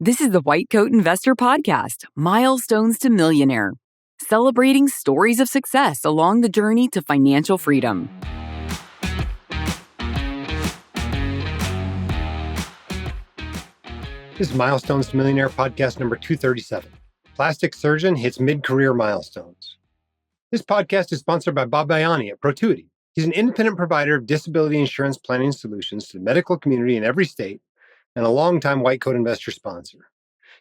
This is the White Coat Investor Podcast, Milestones to Millionaire, celebrating stories of success along the journey to financial freedom. This is Milestones to Millionaire Podcast number 237. Plastic surgeon hits mid-career milestones. This podcast is sponsored by Bob Bayani at Protuity. He's an independent provider of disability insurance planning solutions to the medical community in every state and a longtime White Coat Investor sponsor.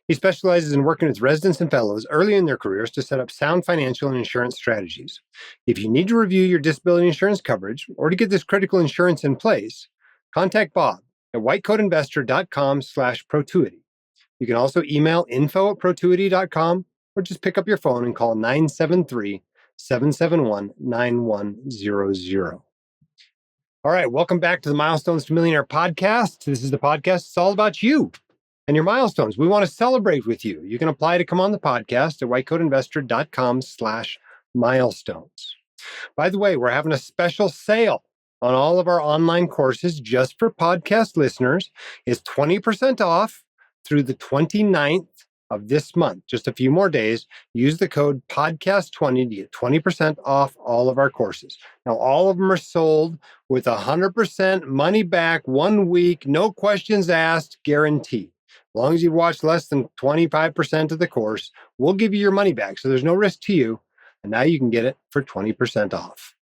He specializes in working with residents and fellows early in their careers to set up sound financial and insurance strategies. If you need to review your disability insurance coverage or to get this critical insurance in place, contact Bob at whitecoatinvestor.com/protuity. You can also email info@protuity.com or just pick up your phone and call 973-771-9100. All right, welcome back to the Milestones to Millionaire Podcast. This is the podcast. It's all about you and your milestones. We want to celebrate with you. You can apply to come on the podcast at whitecoatinvestor.com/milestones. By the way, we're having a special sale on all of our online courses just for podcast listeners. It's 20% off through the 29th of this month, just a few more days. Use the code podcast20 to get 20% off all of our courses. Now, all of them are sold with 100% money back, 1 week, no questions asked, guarantee. As long as you've watched less than 25% of the course, we'll give you your money back. So there's no risk to you. And now you can get it for 20% off.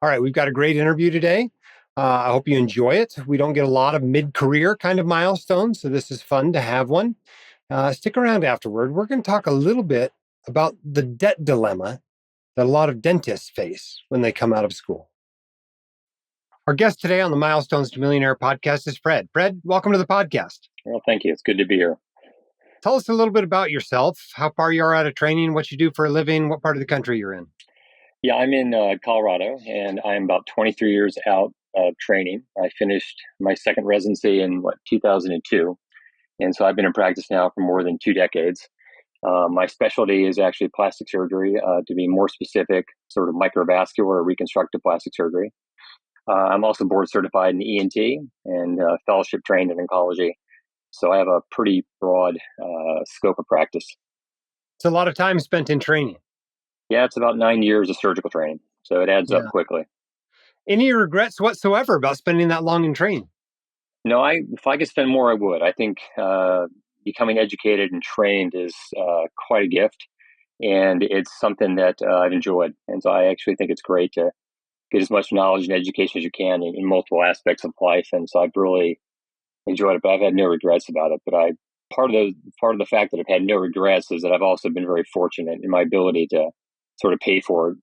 All right, we've got a great interview today. I hope you enjoy it. We don't get a lot of mid-career kind of milestones, so this is fun to have one. Stick around afterward. We're going to talk a little bit about the debt dilemma that a lot of dentists face when they come out of school. Our guest today on the Milestones to Millionaire podcast is Fred. Fred, welcome to the podcast. Well, thank you. It's good to be here. Tell us a little bit about yourself, how far you are out of training, what you do for a living, what part of the country you're in. Yeah, I'm in Colorado, and I'm about 23 years out of training. I finished my second residency in 2002. And so I've been in practice now for more than 2 decades. My specialty is actually plastic surgery, to be more specific, sort of microvascular or reconstructive plastic surgery. I'm also board certified in ENT and fellowship trained in oncology. So I have a pretty broad scope of practice. It's a lot of time spent in training. Yeah, it's about 9 years of surgical training. So it adds up quickly. Any regrets whatsoever about spending that long in training? No, if I could spend more, I would. I think becoming educated and trained is quite a gift, and it's something that I've enjoyed. And so I actually think it's great to get as much knowledge and education as you can in multiple aspects of life. And so I've really enjoyed it, but I've had no regrets about it. But part of the fact that I've had no regrets is that I've also been very fortunate in my ability to sort of pay for it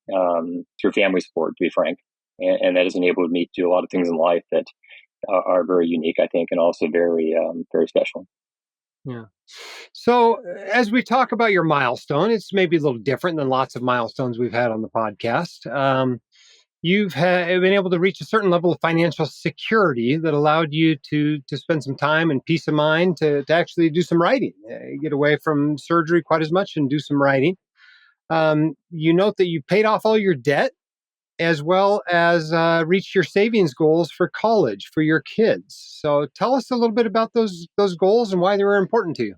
through family support, to be frank, and that has enabled me to do a lot of things in life that are very unique, I think, and also very, very special. Yeah. So as we talk about your milestone, it's maybe a little different than lots of milestones we've had on the podcast. You've been able to reach a certain level of financial security that allowed you to spend some time and peace of mind to actually do some writing, get away from surgery quite as much and do some writing. You note that you paid off all your debt, as well as reach your savings goals for college for your kids. So tell us a little bit about those goals and why they were important to you.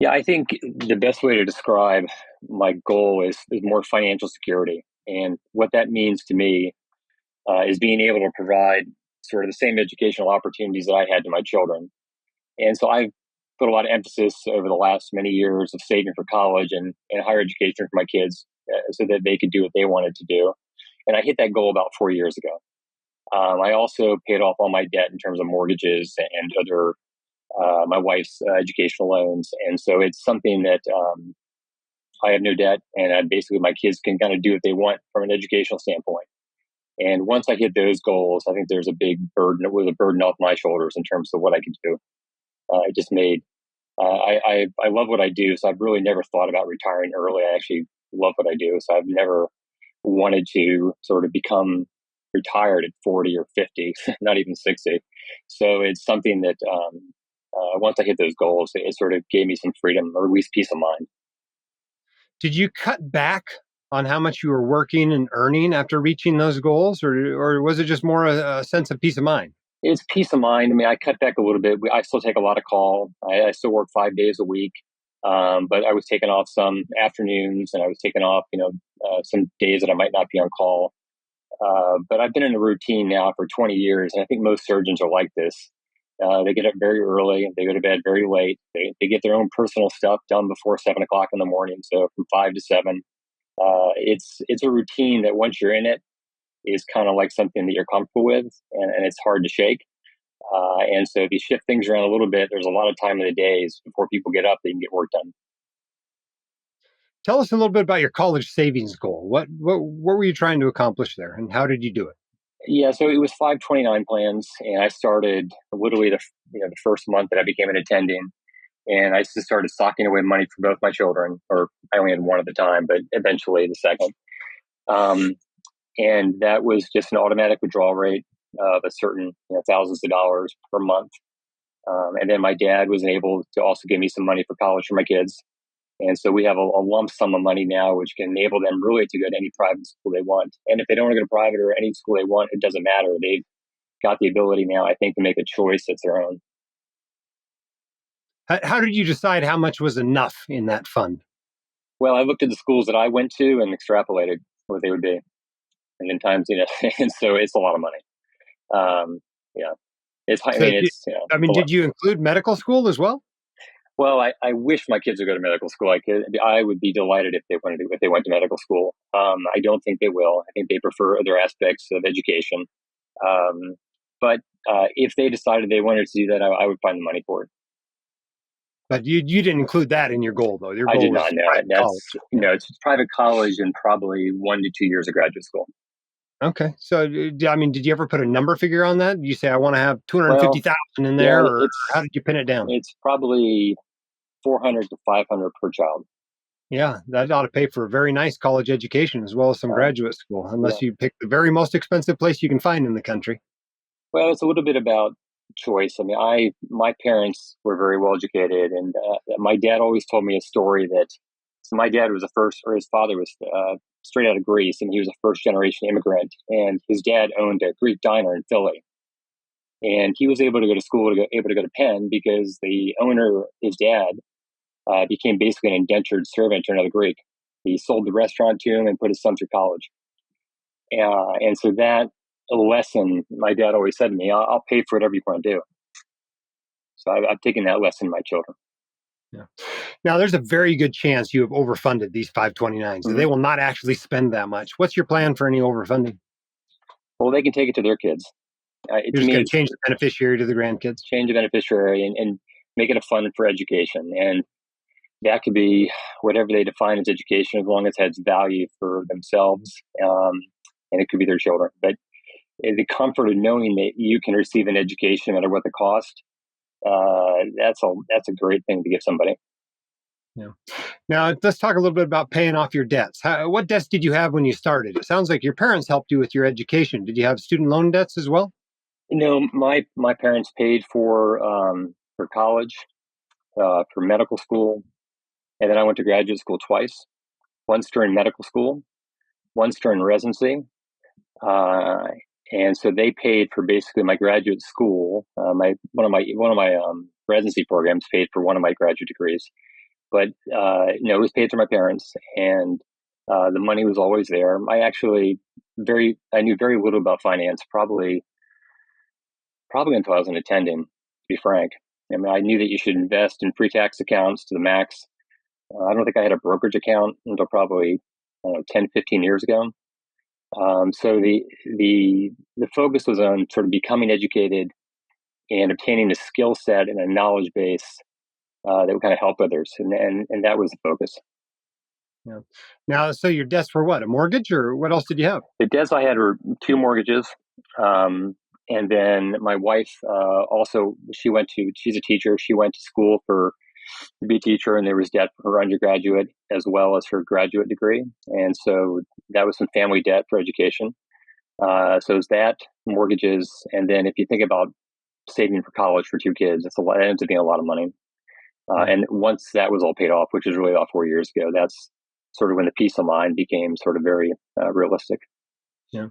Yeah, I think the best way to describe my goal is more financial security. And what that means to me is being able to provide sort of the same educational opportunities that I had to my children. And so I've put a lot of emphasis over the last many years of saving for college and higher education for my kids so that they could do what they wanted to do. And I hit that goal about 4 years ago. I also paid off all my debt in terms of mortgages and other, my wife's educational loans. And so it's something that I have no debt, and basically my kids can kind of do what they want from an educational standpoint. And once I hit those goals, I think there's a big burden. It was a burden off my shoulders in terms of what I could do. It just made, I love what I do. So I've really never thought about retiring early. I actually love what I do. So I've never wanted to sort of become retired at 40 or 50, not even 60. So it's something that once I hit those goals, it sort of gave me some freedom, or at least peace of mind. Did you cut back on how much you were working and earning after reaching those goals, or was it just more a sense of peace of mind? It's peace of mind. I mean, I cut back a little bit. I still take a lot of call. I still work 5 days a week, but I was taking off some afternoons, and I was taking off, some days that I might not be on call. But I've been in a routine now for 20 years, and I think most surgeons are like this. They get up very early, they go to bed very late. They get their own personal stuff done before 7 o'clock in the morning. So from 5 to 7, it's a routine that once you're in it is kind of like something that you're comfortable with, and it's hard to shake. And so if you shift things around a little bit, there's a lot of time in the days before people get up, they can get work done. Tell us a little bit about your college savings goal. What were you trying to accomplish there, and how did you do it? Yeah, so it was 529 plans, and I started literally the first month that I became an attending, and I just started socking away money for both my children, or I only had one at the time, but eventually the second. And that was just an automatic withdrawal rate of a certain thousands of dollars per month. And then my dad was able to also give me some money for college for my kids. And so we have a lump sum of money now, which can enable them really to go to any private school they want. And if they don't want to go to private or any school they want, it doesn't matter. They've got the ability now, I think, to make a choice that's their own. How did you decide how much was enough in that fund? Well, I looked at the schools that I went to and extrapolated what they would be. And then times, and so it's a lot of money. Yeah, it's. I So, mean, it's. did you include medical school as well? Well, I wish my kids would go to medical school. I would be delighted if they went to medical school. I don't think they will. I think they prefer other aspects of education. But if they decided they wanted to do that, I would find the money for it. But you didn't include that in your goal, though. Your goal I did was not know. private college. It's private college and probably 1 to 2 years of graduate school. Okay. So, did you ever put a number figure on that? Did you say, I want to have 250,000 in there, or how did you pin it down? It's probably 400 to 500 per child. Yeah, that ought to pay for a very nice college education as well as some graduate school, unless you pick the very most expensive place you can find in the country. Well, it's a little bit about choice. I mean, my parents were very well educated, and my dad always told me a story that. So my dad was his father was straight out of Greece, and he was a first generation immigrant, and his dad owned a Greek diner in Philly, and he was able to go to school, able to go to Penn because the owner, his dad, became basically an indentured servant to another Greek. He sold the restaurant to him and put his son through college. And so that lesson, my dad always said to me, I'll pay for whatever you want to do. So I've taken that lesson to my children. Yeah. Now, there's a very good chance you have overfunded these 529s. Mm-hmm. They will not actually spend that much. What's your plan for any overfunding? Well, they can take it to their kids. You're just going to change the beneficiary to the grandkids? Change the beneficiary and make it a fund for education. And that could be whatever they define as education, as long as it has value for themselves, and it could be their children. But the comfort of knowing that you can receive an education no matter what the cost, that's a great thing to give somebody. Yeah. Now, let's talk a little bit about paying off your debts. What debts did you have when you started? It sounds like your parents helped you with your education. Did you have student loan debts as well? My parents paid for college, for medical school, and then I went to graduate school twice. Once during medical school, once during residency, and so they paid for basically my graduate school. One of my residency programs paid for one of my graduate degrees, but it was paid through my parents, and the money was always there. I knew very little about finance, probably until I was an attending, to be frank. I mean, I knew that you should invest in pre-tax accounts to the max. I don't think I had a brokerage account until probably 10, 15 years ago. So the focus was on sort of becoming educated and obtaining a skill set and a knowledge base that would kind of help others, and that was the focus. Yeah. Now, so your debts were what? A mortgage, or what else did you have? The debts I had were 2 mortgages, and then my wife also she's a teacher. She went to school to be a teacher, and there was debt for her undergraduate as well as her graduate degree, and so that was some family debt for education. So it was that, mortgages, and then if you think about saving for college for 2 kids, it ends up being a lot of money. And once that was all paid off, which was really about 4 years ago, that's sort of when the peace of mind became sort of very realistic. Yeah.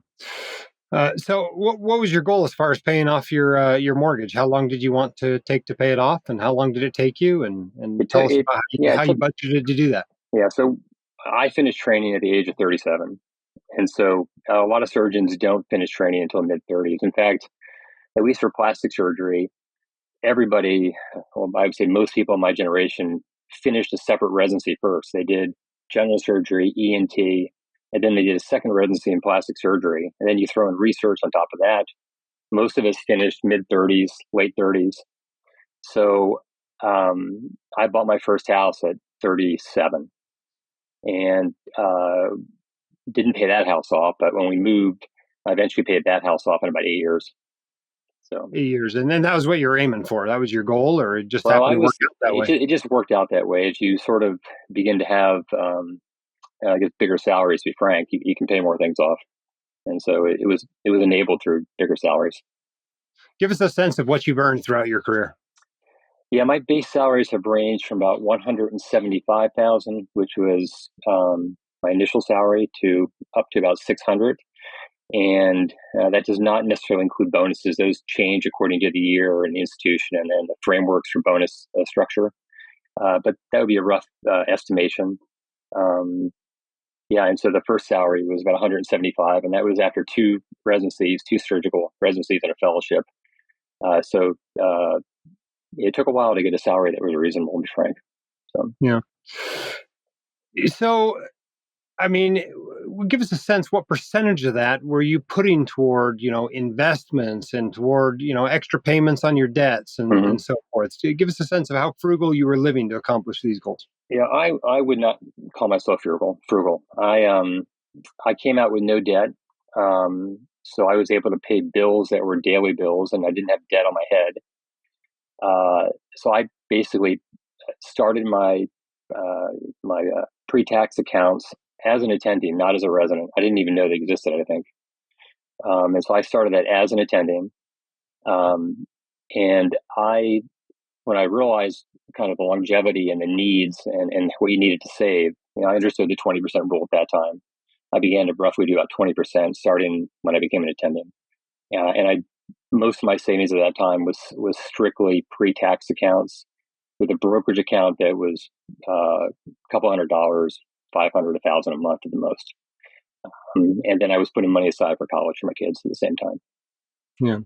So what was your goal as far as paying off your mortgage? How long did you want to take to pay it off, and how long did it take you? And It tell took us it. about Yeah, how it you took. budgeted to do that. Yeah, so I finished training at the age of 37, and so a lot of surgeons don't finish training until mid 30s. In fact, at least for plastic surgery, everybody, well, I would say most people in my generation, finished a separate residency first. They did general surgery, ENT, and then they did a second residency in plastic surgery. And then you throw in research on top of that. Most of us finished mid 30s, late 30s. So I bought my first house at 37 and didn't pay that house off. But when we moved, I eventually paid that house off in about 8 years. So 8 years, and then that was what you were aiming for. That was your goal, or it just well, happened to work out that way. it just worked out that way. As you sort of begin to have, I guess, bigger salaries. To be frank, you can pay more things off, and so it was enabled through bigger salaries. Give us a sense of what you've earned throughout your career. Yeah, my base salaries have ranged from about 175,000, which was my initial salary, to up to about 600. And that does not necessarily include bonuses. Those change according to the year and the institution and then the frameworks for bonus structure. But that would be a rough estimation. Um, yeah, and so the first salary was about 175, and that was after two residencies, two surgical residencies and a fellowship. So it took a while to get a salary that was reasonable, to be frank. So Yeah. So, I mean, give us a sense. What percentage of that were you putting toward, investments and toward, extra payments on your debts mhm. and so forth? So give us a sense of how frugal you were living to accomplish these goals. Yeah, I would not call myself frugal. Frugal. I came out with no debt, so I was able to pay bills that were daily bills, and I didn't have debt on my head. So I basically started my pre-tax accounts as an attending, not as a resident. I didn't even know they existed, I think. And so I started that as an attending. Um, and when I realized kind of the longevity and the needs and what you needed to save, I understood the 20% rule at that time. I began to roughly do about 20% starting when I became an attending. And I most of my savings at that time was strictly pre-tax accounts with a brokerage account that was a couple $100, 500, 1,000 a month at the most. And then I was putting money aside for college for my kids at the same time. Yeah.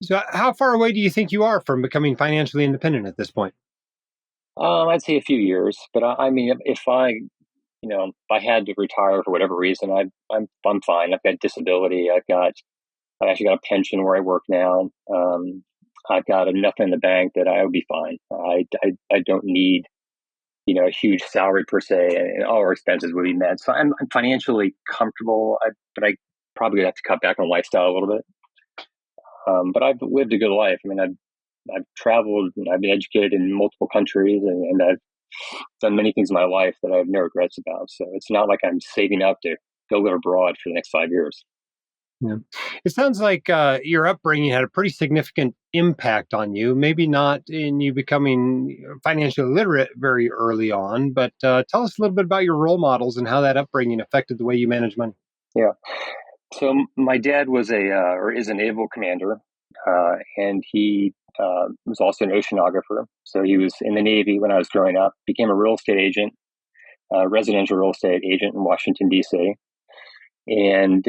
So, how far away do you think you are from becoming financially independent at this point? I'd say a few years, but I mean, if I had to retire for whatever reason, I'm fine. I've got disability. I've actually got a pension where I work now. I've got enough in the bank that I would be fine. I don't need a huge salary per se, and all our expenses would be met. So I'm financially comfortable, but I probably would have to cut back on lifestyle a little bit. But I've lived a good life. I mean, I've traveled, and I've been educated in multiple countries, and I've done many things in my life that I have no regrets about. So it's not like I'm saving up to go live abroad for the next 5 years. Yeah. It sounds like your upbringing had a pretty significant impact on you. Maybe not in you becoming financially literate very early on, but tell us a little bit about your role models and how that upbringing affected the way you manage money. Yeah. So my dad was or is a naval commander, and he was also an oceanographer. So he was in the Navy when I was growing up. Became a real estate agent, residential real estate agent in Washington D.C., and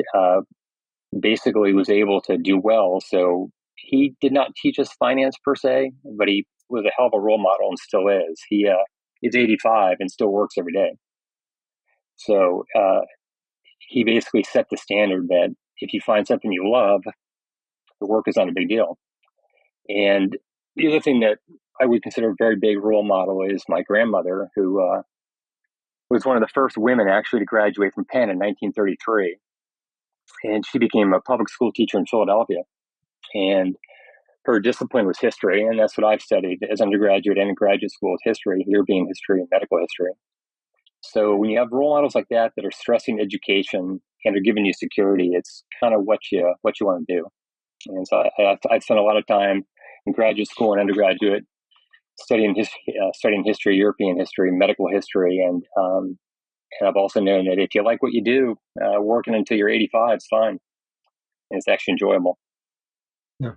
basically was able to do well. So he did not teach us finance per se, but he was a hell of a role model and still is. He's 85 and still works every day. So he basically set the standard that if you find something you love, the work is not a big deal. And the other thing that I would consider a very big role model is my grandmother, who was one of the first women actually to graduate from Penn in 1933. And she became a public school teacher in Philadelphia. And her discipline was history, and that's what I've studied as undergraduate and in graduate school: history, European history, and medical history. So when you have role models like that are stressing education and are giving you security, it's kind of what you want to do. And so I've spent a lot of time in graduate school and undergraduate studying history, European history, medical history, and I've also known that if you like what you do, working until you're 85 is fine. and it's actually enjoyable. Yeah.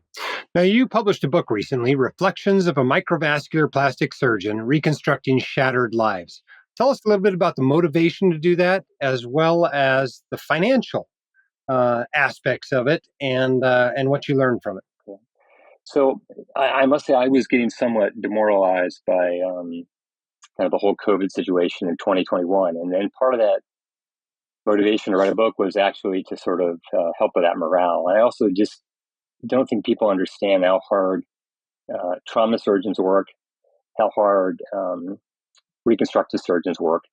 Now, you published a book recently, Reflections of a Microvascular Plastic Surgeon Reconstructing Shattered Lives. Tell us a little bit about the motivation to do that, as well as the financial aspects of it, and what you learned from it. So I must say I was getting somewhat demoralized by kind of the whole COVID situation in 2021. And then part of that motivation to write a book was actually to sort of help with that morale. And I also just don't think people understand how hard trauma surgeons work, how hard reconstructive surgeons work.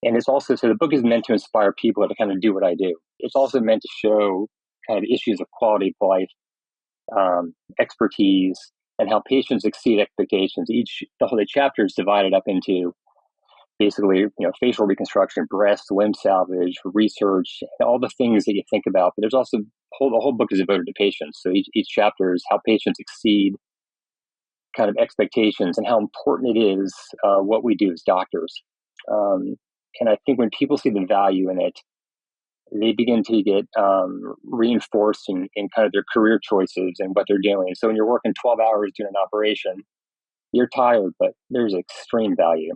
And it's also, so the book is meant to inspire people to kind of do what I do. It's also meant to show kind of issues of quality of life, expertise, and how patients exceed expectations. The chapter is divided up into basically, facial reconstruction, breast, limb salvage, research, all the things that you think about. But there's also the whole book is devoted to patients. So each chapter is how patients exceed kind of expectations and how important it is what we do as doctors. And I think when people see the value in it, they begin to get reinforced in kind of their career choices and what they're doing. So when you're working 12 hours doing an operation, you're tired, but there's extreme value.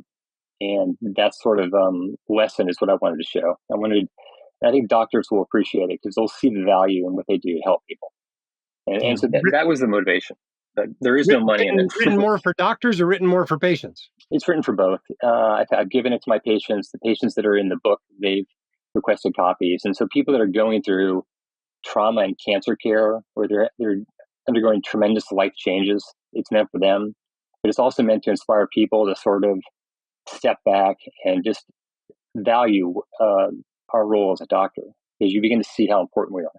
And that sort of lesson is what I wanted to show. I think doctors will appreciate it because they'll see the value in what they do to help people. And so that was the motivation. But there is no money in it. Written more for doctors or written more for patients? It's written for both. I've given it to my patients. The patients that are in the book, they've requested copies. And so people that are going through trauma and cancer care, or they're undergoing tremendous life changes, it's meant for them. But it's also meant to inspire people to sort of step back and just value our role as a doctor, because you begin to see how important we are.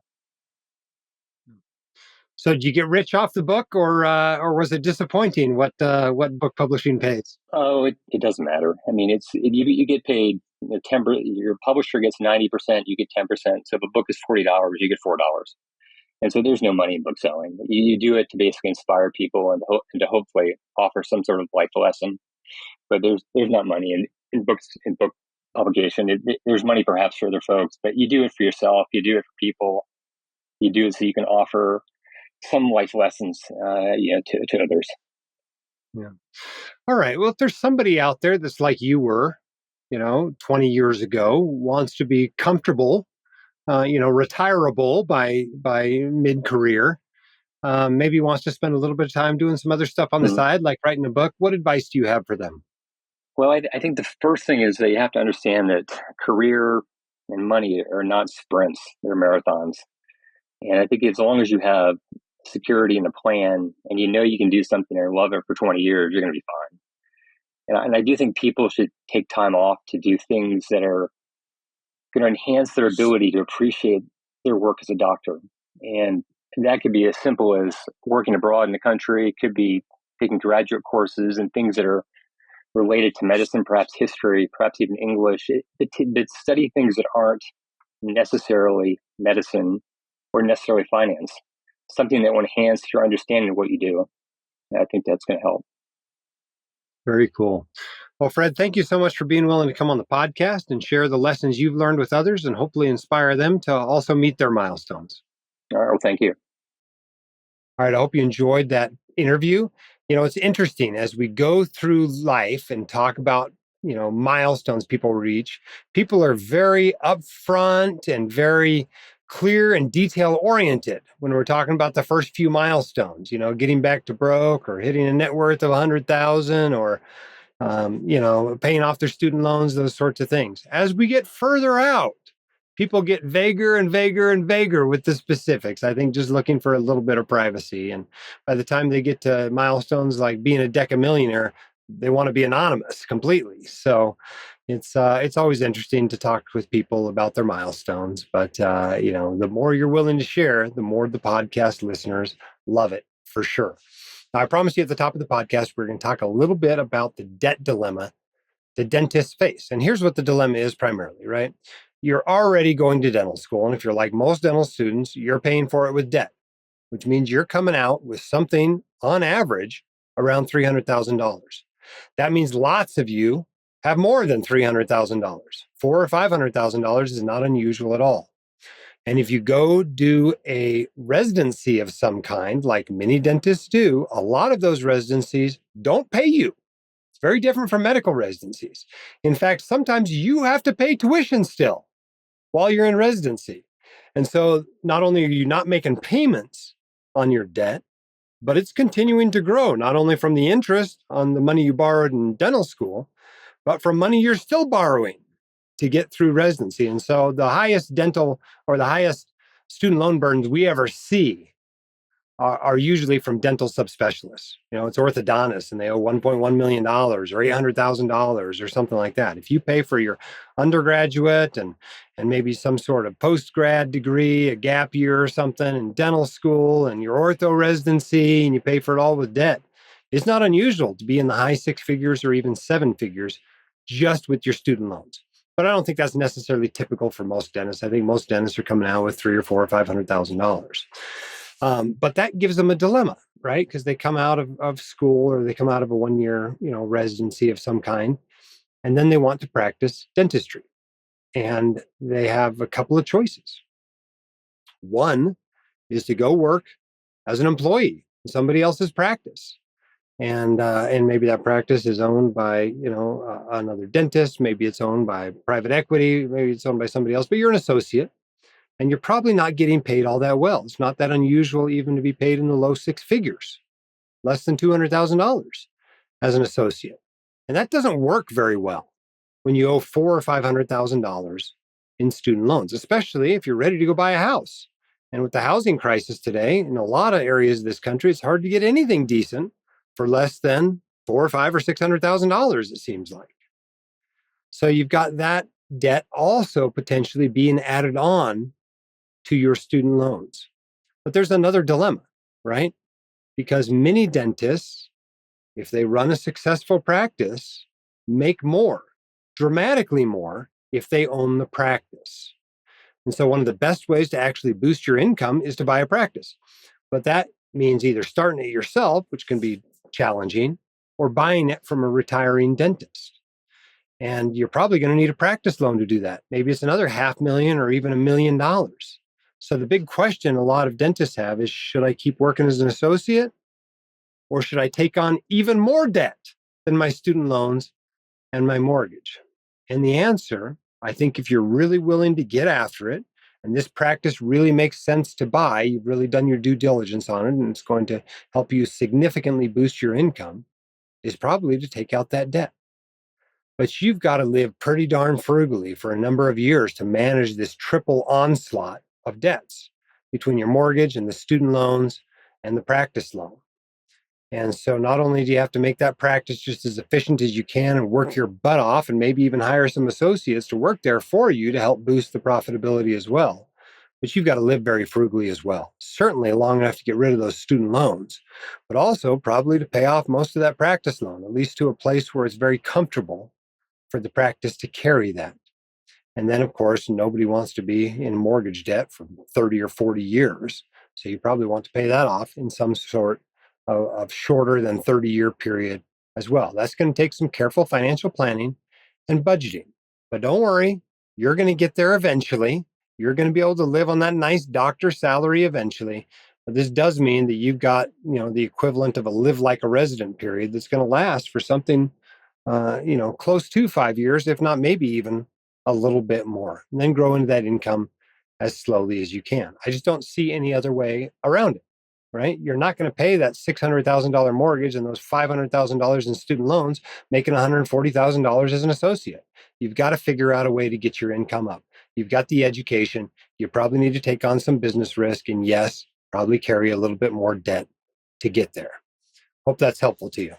So did you get rich off the book, or was it disappointing what book publishing pays? Oh, it doesn't matter. I mean, you get paid. Your publisher gets 90%, you get 10%. So if a book is $40, you get $4. And so there's no money in book selling. You do it to basically inspire people and to hopefully offer some sort of life lesson. But there's not money in book publication. There's money perhaps for other folks, but you do it for yourself. You do it for people. You do it so you can offer some life lessons, to others. Yeah. All right. Well, if there's somebody out there that's like you were, 20 years ago, wants to be comfortable, retirable by mid-career, maybe wants to spend a little bit of time doing some other stuff on the side, like writing a book, what advice do you have for them? Well, I think the first thing is that you have to understand that career and money are not sprints, they're marathons. And I think as long as you have security and a plan and you can do something and love it for 20 years, you're going to be fine. And I do think people should take time off to do things that are going to enhance their ability to appreciate their work as a doctor. And that could be as simple as working abroad in the country. It could be taking graduate courses and things that are related to medicine, perhaps history, perhaps even English. But study things that aren't necessarily medicine or necessarily finance. Something that will enhance your understanding of what you do. And I think that's going to help. Very cool. Well, Fred, thank you so much for being willing to come on the podcast and share the lessons you've learned with others and hopefully inspire them to also meet their milestones. All right. Well, thank you. All right. I hope you enjoyed that interview. It's interesting as we go through life and talk about, milestones people reach. People are very upfront and very clear and detail oriented when we're talking about the first few milestones, getting back to broke or hitting a net worth of 100,000 or, paying off their student loans, those sorts of things. As we get further out, people get vaguer and vaguer and vaguer with the specifics. I think just looking for a little bit of privacy. And by the time they get to milestones like being a decamillionaire, they want to be anonymous completely. So it's always interesting to talk with people about their milestones. But, the more you're willing to share, the more the podcast listeners love it for sure. Now, I promise you at the top of the podcast, we're going to talk a little bit about the debt dilemma the dentists face. And here's what the dilemma is primarily, right? You're already going to dental school. And if you're like most dental students, you're paying for it with debt, which means you're coming out with something on average around $300,000. That means lots of you have more than $300,000. $400,000 or $500,000 is not unusual at all. And if you go do a residency of some kind, like many dentists do, a lot of those residencies don't pay you. It's very different from medical residencies. In fact, sometimes you have to pay tuition still while you're in residency. And so not only are you not making payments on your debt, but it's continuing to grow, not only from the interest on the money you borrowed in dental school, but from money you're still borrowing to get through residency. And so the highest dental or the highest student loan burdens we ever see are usually from dental subspecialists. It's orthodontists and they owe $1.1 million or $800,000 or something like that. If you pay for your undergraduate and maybe some sort of post-grad degree, a gap year or something in dental school and your ortho residency, and you pay for it all with debt, it's not unusual to be in the high six figures or even seven figures just with your student loans. But I don't think that's necessarily typical for most dentists. I think most dentists are coming out with $300,000 or $400,000 or $500,000. But that gives them a dilemma, right? Because they come out of school or they come out of a 1-year, residency of some kind, and then they want to practice dentistry. And they have a couple of choices. One is to go work as an employee in somebody else's practice. And maybe that practice is owned by, another dentist. Maybe it's owned by private equity. Maybe it's owned by somebody else, but you're an associate. And you're probably not getting paid all that well. It's not that unusual even to be paid in the low six figures, less than $200,000 as an associate. And that doesn't work very well when you owe $400,000 or $500,000 in student loans, especially if you're ready to go buy a house. And with the housing crisis today, in a lot of areas of this country, it's hard to get anything decent for less than $400,000 or $500,000 or $600,000, it seems like. So you've got that debt also potentially being added on to your student loans. But there's another dilemma, right? Because many dentists, if they run a successful practice, make more, dramatically more, if they own the practice. And so one of the best ways to actually boost your income is to buy a practice. But that means either starting it yourself, which can be challenging, or buying it from a retiring dentist. And you're probably going to need a practice loan to do that. Maybe it's another $500,000 or even $1 million. So the big question a lot of dentists have is, should I keep working as an associate, or should I take on even more debt than my student loans and my mortgage? And the answer, I think if you're really willing to get after it, and this practice really makes sense to buy, you've really done your due diligence on it, and it's going to help you significantly boost your income, is probably to take out that debt. But you've got to live pretty darn frugally for a number of years to manage this triple onslaught of debts between your mortgage and the student loans and the practice loan. And so not only do you have to make that practice just as efficient as you can and work your butt off and maybe even hire some associates to work there for you to help boost the profitability as well, but you've got to live very frugally as well. Certainly long enough to get rid of those student loans, but also probably to pay off most of that practice loan, at least to a place where it's very comfortable for the practice to carry that. And then, of course, nobody wants to be in mortgage debt for 30 or 40 years. So you probably want to pay that off in some sort of shorter than 30-year period as well. That's going to take some careful financial planning and budgeting. But don't worry, you're going to get there eventually. You're going to be able to live on that nice doctor salary eventually. But this does mean that you've got, the equivalent of a live like a resident period that's going to last for something, close to 5 years, if not maybe even a little bit more, and then grow into that income as slowly as you can. I just don't see any other way around it, right? You're not going to pay that $600,000 mortgage and those $500,000 in student loans, making $140,000 as an associate. You've got to figure out a way to get your income up. You've got the education. You probably need to take on some business risk, and yes, probably carry a little bit more debt to get there. Hope that's helpful to you.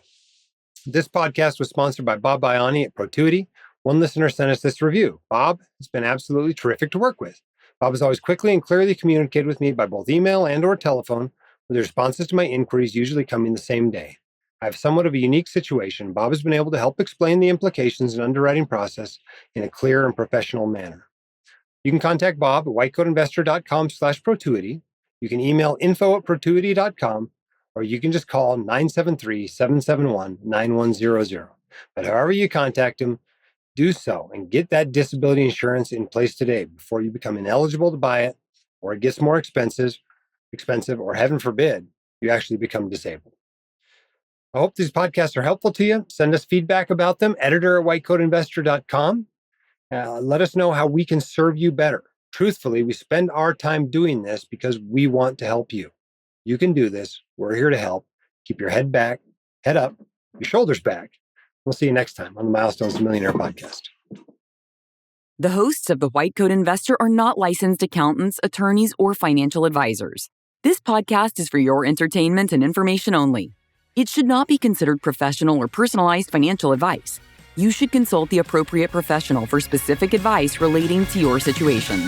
This podcast was sponsored by Bob Biani at Protuity. One listener sent us this review. Bob has been absolutely terrific to work with. Bob has always quickly and clearly communicated with me by both email and or telephone, with the responses to my inquiries usually coming the same day. I have somewhat of a unique situation. Bob has been able to help explain the implications and underwriting process in a clear and professional manner. You can contact Bob at whitecoatinvestor.com/Protuity. You can email info@protuity.com, or you can just call 973-771-9100. But however you contact him, do so and get that disability insurance in place today before you become ineligible to buy it or it gets more expensive, or heaven forbid, you actually become disabled. I hope these podcasts are helpful to you. Send us feedback about them, editor@whitecoatinvestor.com. Let us know how we can serve you better. Truthfully, we spend our time doing this because we want to help you. You can do this. We're here to help. Keep your head back, head up, your shoulders back. We'll see you next time on the Milestones to Millionaire podcast. The hosts of The White Coat Investor are not licensed accountants, attorneys, or financial advisors. This podcast is for your entertainment and information only. It should not be considered professional or personalized financial advice. You should consult the appropriate professional for specific advice relating to your situation.